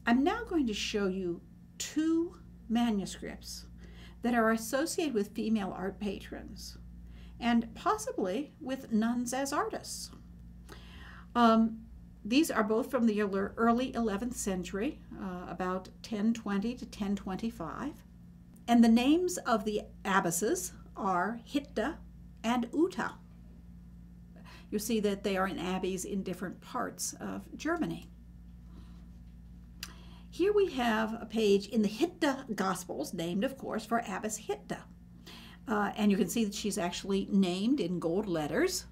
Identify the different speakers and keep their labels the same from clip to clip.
Speaker 1: I'm now going to show you two manuscripts that are associated with female art patrons and possibly with nuns as artists. These are both from the early 11th century, about 1020 to 1025. And the names of the abbesses are Hitda and Uta. You'll see that they are in abbeys in different parts of Germany. Here we have a page in the Hitda Gospels, named, of course, for Abbess Hitda. And you can see that she's actually named in gold letters,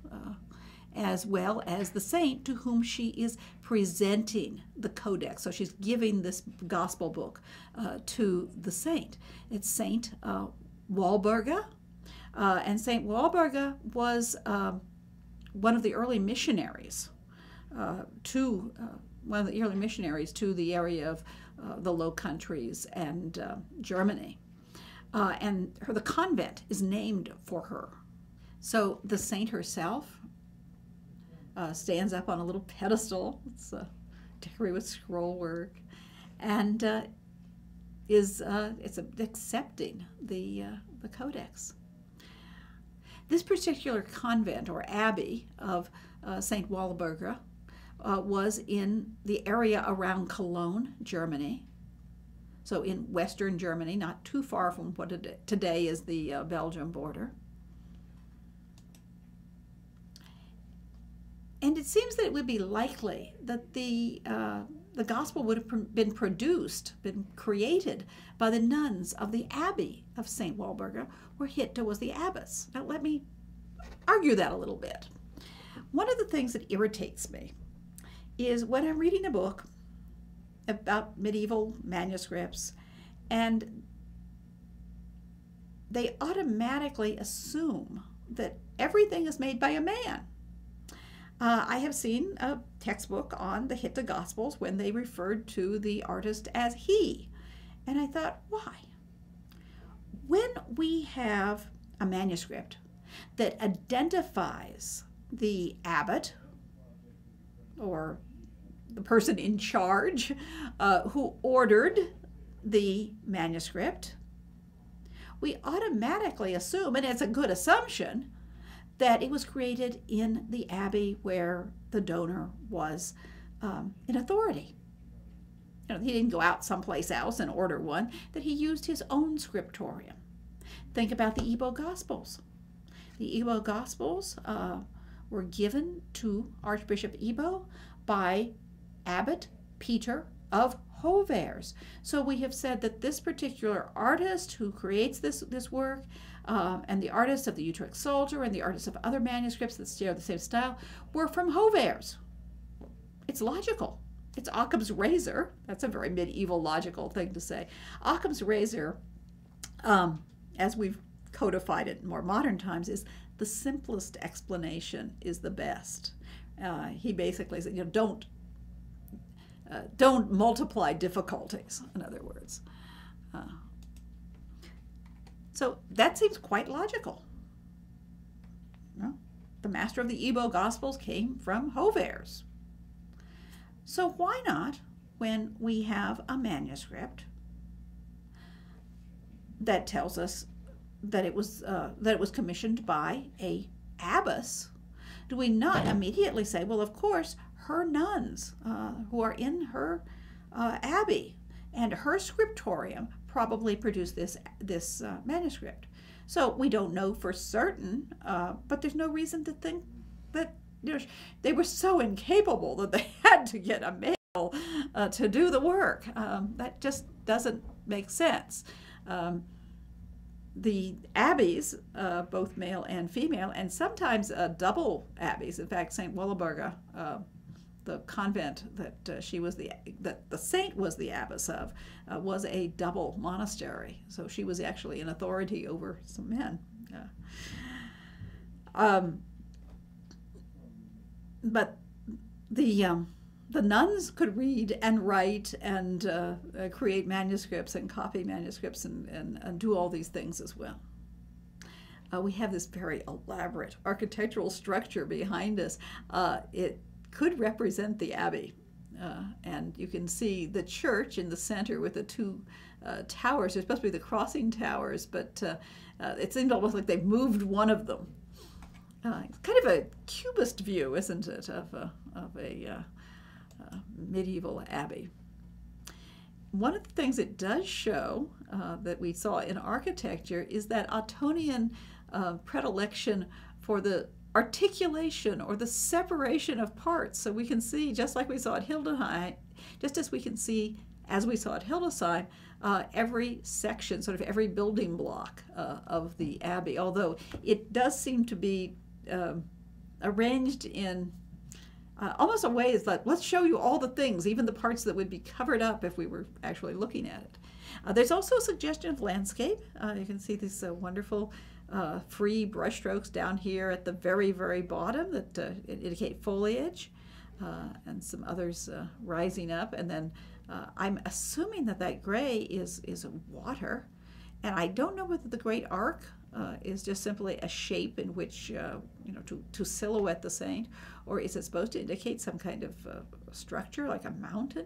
Speaker 1: as well as the saint to whom she is presenting the codex. So she's giving this gospel book to the saint. It's Saint Wahlburger. And Saint Wahlburger was one of the early missionaries to the area of the Low Countries and Germany. And the convent is named for her. So the saint herself stands up on a little pedestal. It's decorated with scroll work, and it's accepting the codex. This particular convent or abbey of St. Wahlburger was in the area around Cologne, Germany. So in Western Germany, not too far from what today is the Belgium border. And it seems that it would be likely that the gospel would have been created by the nuns of the Abbey of St. Wahlburger, where Hitda was the abbess. Now let me argue that a little bit. One of the things that irritates me is when I'm reading a book about medieval manuscripts and they automatically assume that everything is made by a man. I have seen a textbook on the Hitda Gospels when they referred to the artist as he. And I thought, why? When we have a manuscript that identifies the abbot or the person in charge who ordered the manuscript, we automatically assume, and it's a good assumption, that it was created in the abbey where the donor was in authority. You know, he didn't go out someplace else and order one, that he used his own scriptorium. Think about the Igbo Gospels. The Igbo Gospels were given to Archbishop Igbo by Abbot Peter of Hovers. So we have said that this particular artist who creates this work, and the artists of the Utrecht Psalter and the artists of other manuscripts that share the same style, were from Hovers. It's logical. It's Occam's razor. That's a very medieval logical thing to say. Occam's razor, as we've codified it in more modern times, is the simplest explanation is the best. He basically said, you know, don't multiply difficulties, in other words. So that seems quite logical. No? The master of the Igbo Gospels came from Hovers. So why not, when we have a manuscript that tells us that it was commissioned by a abbess, do we not immediately say, well, of course, her nuns who are in her abbey and her scriptorium probably produced this manuscript. So we don't know for certain, but there's no reason to think that they were so incapable that they had to get a male to do the work. That just doesn't make sense. The abbeys, both male and female, and sometimes double abbeys. In fact, St. Wahlburger, the convent that the saint was the abbess of, was a double monastery. So she was actually in authority over some men. But the nuns could read and write and create manuscripts and copy manuscripts and do all these things as well. We have this very elaborate architectural structure behind us. It could represent the abbey. And you can see the church in the center with the two towers. They're supposed to be the crossing towers, but it seemed almost like they've moved one of them. It's kind of a cubist view, isn't it, of a medieval abbey. One of the things it does show that we saw in architecture is that Ottonian predilection for the articulation or the separation of parts. So we can see, just like we saw at Hildesheim, just as we can see, as we saw at Hildesheim, every section, sort of every building block of the abbey, although it does seem to be arranged in almost a way is like, let's show you all the things, even the parts that would be covered up if we were actually looking at it. There's also a suggestion of landscape. You can see these wonderful free brushstrokes down here at the very, very bottom that indicate foliage, and some others rising up. And then I'm assuming that that gray is water. And I don't know whether the great arc is just simply a shape in which, to silhouette the saint, or is it supposed to indicate some kind of structure like a mountain?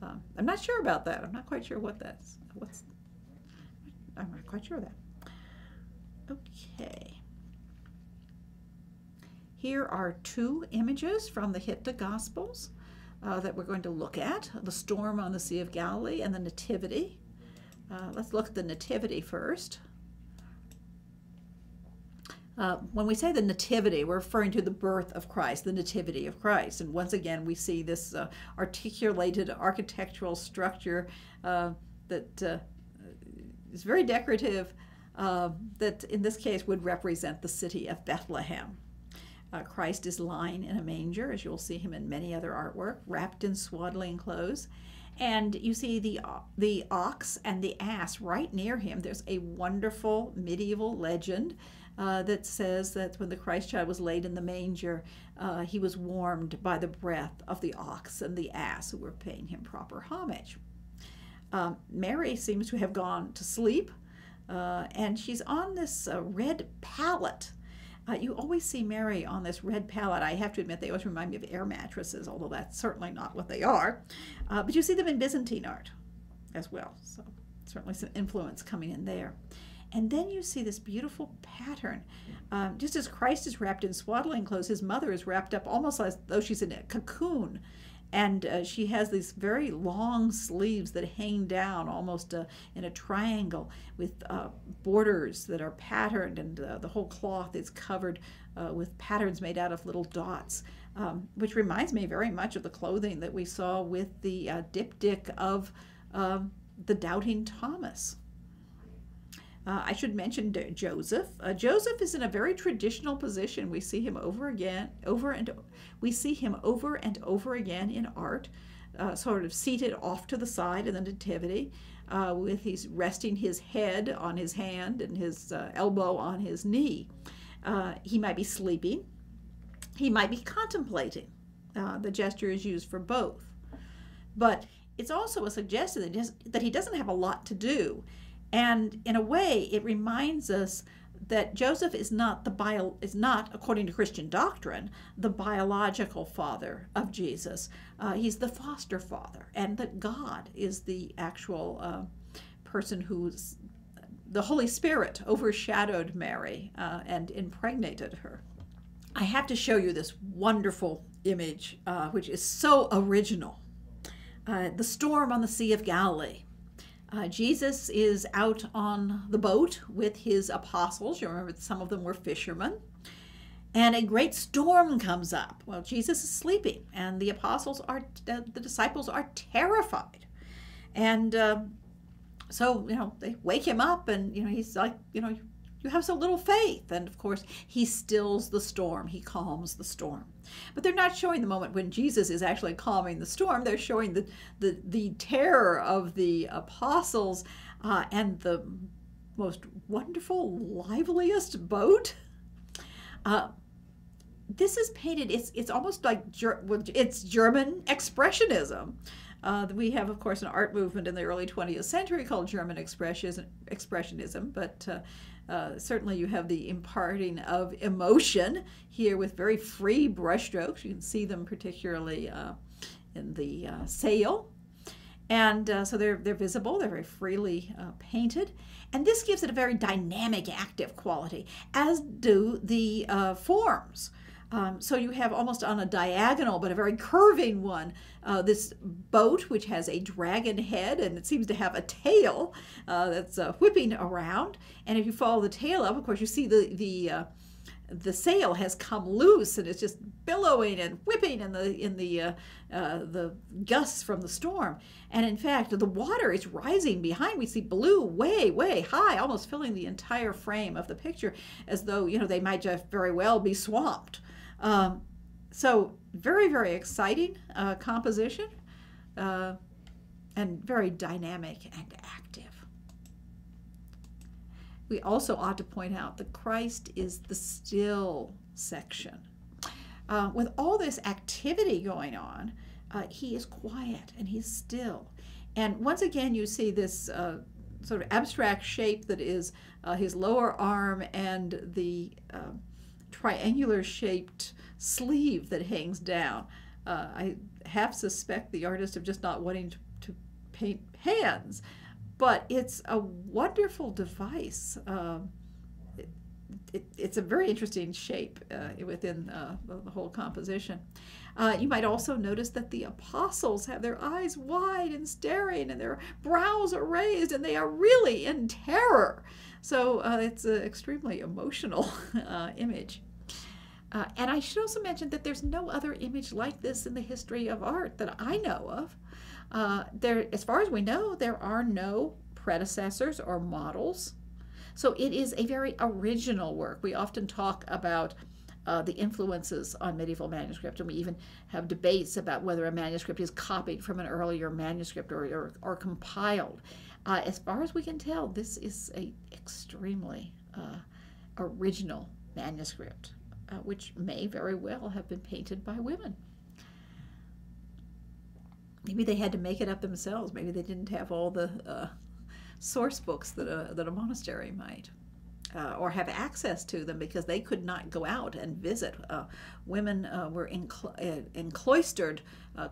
Speaker 1: I'm not sure about that. I'm not quite sure what that's. I'm not quite sure of that. Okay. Here are two images from the Hitda Gospels that we're going to look at: the storm on the Sea of Galilee and the Nativity. Let's look at the Nativity first. When we say the Nativity, we're referring to the birth of Christ, the Nativity of Christ. And once again, we see this articulated architectural structure that is very decorative, that in this case would represent the city of Bethlehem. Christ is lying in a manger, as you'll see him in many other artwork, wrapped in swaddling clothes. And you see the ox and the ass right near him. There's a wonderful medieval legend that says that when the Christ child was laid in the manger, he was warmed by the breath of the ox and the ass, who were paying him proper homage. Mary seems to have gone to sleep, and she's on this red pallet. You always see Mary on this red pallet. I have to admit, they always remind me of air mattresses, although that's certainly not what they are. But you see them in Byzantine art as well, so certainly some influence coming in there. And then you see this beautiful pattern. Just as Christ is wrapped in swaddling clothes, his mother is wrapped up almost as though she's in a cocoon. And she has these very long sleeves that hang down almost in a triangle with borders that are patterned, and the whole cloth is covered with patterns made out of little dots, which reminds me very much of the clothing that we saw with the diptych of the doubting Thomas. I should mention Joseph. Joseph is in a very traditional position. We see him over and over again in art, sort of seated off to the side in the Nativity, he's resting his head on his hand and his elbow on his knee. He might be sleeping. He might be contemplating. The gesture is used for both. But it's also a suggestion that he doesn't have a lot to do. And in a way, it reminds us that Joseph is not, according to Christian doctrine, the biological father of Jesus. He's the foster father, and that God is the actual person who's, the Holy Spirit overshadowed Mary and impregnated her. I have to show you this wonderful image, which is so original. The storm on the Sea of Galilee. Jesus is out on the boat with his apostles. You remember that some of them were fishermen. And a great storm comes up. Well, Jesus is sleeping, and the disciples are terrified. And so, they wake him up, and, he's like, you have so little faith. And of course, he stills the storm. He calms the storm. But they're not showing the moment when Jesus is actually calming the storm. They're showing the terror of the apostles and the most wonderful, liveliest boat. This is painted, it's almost like, it's German Expressionism. We have, of course, an art movement in the early 20th century called German Expressionism, but certainly you have the imparting of emotion here with very free brushstrokes. You can see them particularly sail. And so they're visible, they're very freely painted. And this gives it a very dynamic, active quality, as do the forms. So you have almost on a diagonal, but a very curving one, this boat which has a dragon head and it seems to have a tail that's whipping around. And if you follow the tail up, of course, you see the sail has come loose and it's just billowing and whipping in the gusts from the storm. And in fact, the water is rising behind. We see blue way, way high, almost filling the entire frame of the picture, as though, they might just very well be swamped. So very, very exciting composition and very dynamic and active. We also ought to point out that Christ is the still section. With all this activity going on, he is quiet and he's still. And once again, you see this sort of abstract shape that is his lower arm and the triangular shaped sleeve that hangs down. I half suspect the artist of just not wanting to paint hands, but it's a wonderful device. It's a very interesting shape within the whole composition. You might also notice that the apostles have their eyes wide and staring, and their brows are raised, and they are really in terror. So it's an extremely emotional image. And I should also mention that there's no other image like this in the history of art that I know of. As far as we know, there are no predecessors or models. So it is a very original work. We often talk about the influences on medieval manuscript, and we even have debates about whether a manuscript is copied from an earlier manuscript or compiled. As far as we can tell, this is an extremely original manuscript, which may very well have been painted by women. Maybe they had to make it up themselves. Maybe they didn't have all the source books that a monastery might, or have access to them because they could not go out and visit. Women were encloistered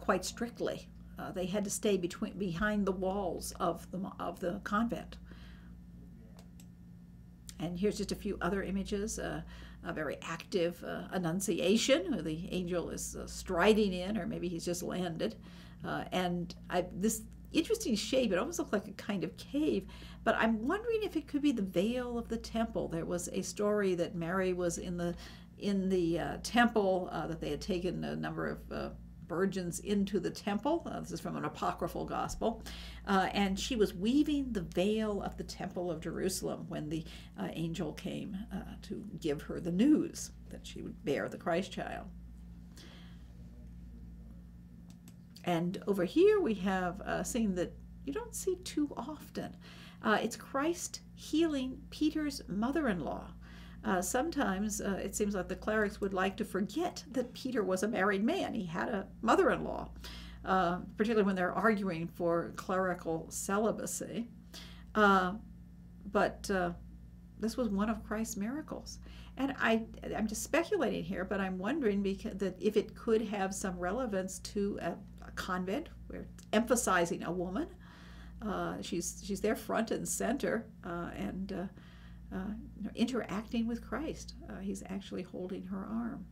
Speaker 1: quite strictly. They had to stay behind the walls of the convent. And here's just a few other images. A very active Annunciation, where the angel is striding in, or maybe he's just landed. This interesting shape, it almost looked like a kind of cave, but I'm wondering if it could be the veil of the temple. There was a story that Mary was in the temple, that they had taken a number of virgins into the temple. This is from an apocryphal gospel. And she was weaving the veil of the temple of Jerusalem when the angel came to give her the news that she would bear the Christ child. And over here we have a scene that you don't see too often. It's Christ healing Peter's mother-in-law. Sometimes it seems like the clerics would like to forget that Peter was a married man. He had a mother-in-law, particularly when they're arguing for clerical celibacy. But this was one of Christ's miracles. And I'm just speculating here, but I'm wondering that if it could have some relevance to a convent where it's emphasizing a woman. She's there front and center and interacting with Christ. He's actually holding her arm.